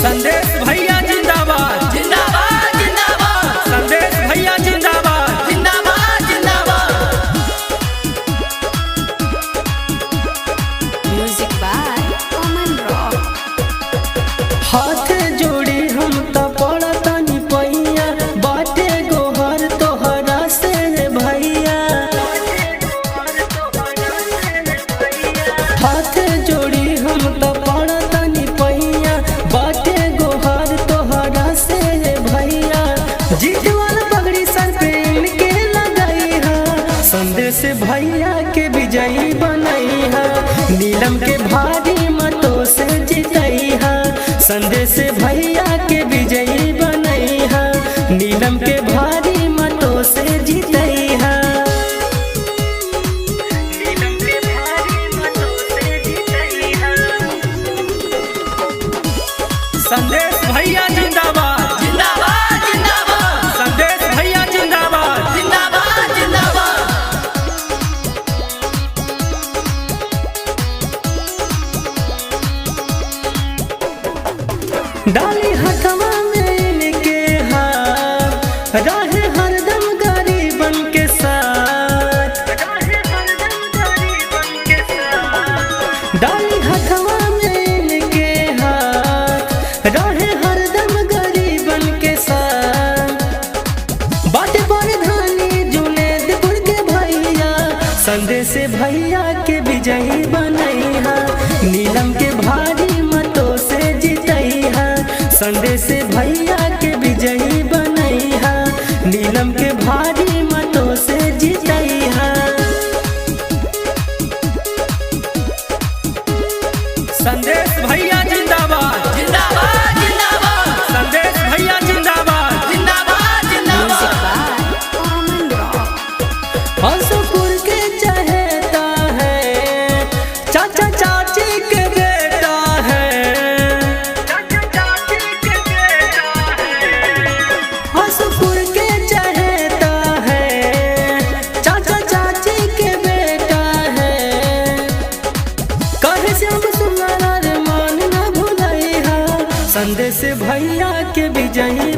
संदेश भैया जिंदाबाद जिंदाबाद जिंदाबाद। संदेश भैया जिंदाबाद जिंदाबाद जिंदाबाद। Music by Aman Rock. हाथ जोड़ी हम त पड़तनी पैया बाटे गोहर तोहरा से भैया। हाथ जोड़ी हम त पड़तनी पैया बाटे गोहर तोहरा से भैया। जीत वाला पगड़ी सर पे इनके लगाई है, संदेश भैया के विजयी बनई है, नीलम के भारी मतों से जीतई है। संदेश भैया के विजयी बनई है, नीलम के भारी मतों से जीतई है। नीलम के भारी मतों से जीतई है। संदेश भैया जिंदाबाद जिंदाबाद जिंदाबाद। संदेश भैया जिंदाबाद जिंदाबाद जिंदाबाद। डाली हथवा में इनके हाथ, रहे हरदम गरीबन के साथ। डाली हथवा में इनके हाथ, रहे हरदम गरीबन के साथ। बाटे प्रधानी जुनेदपुर के भैया, संदेश भैया के विजयी बनई है, नीलम के भारी मतों से जीतई है। संदेश भैया के विजयी बनई है, नीलम के भारी मतों से जीतई है। संदेश भैया जिंदाबाद जिंदाबाद जिंदाबाद। संदेश भैया जिंदाबाद जिंदाबाद जिंदाबाद। Music by Aman Rock. Hanspur के चहेता है, चाचा चाची के बेटा है। हंसपुर के चहेता है, चाचा चाची के बेटा है। कहे श्याम सुंदर मान न भूलई है, संदेश भैया के विजयी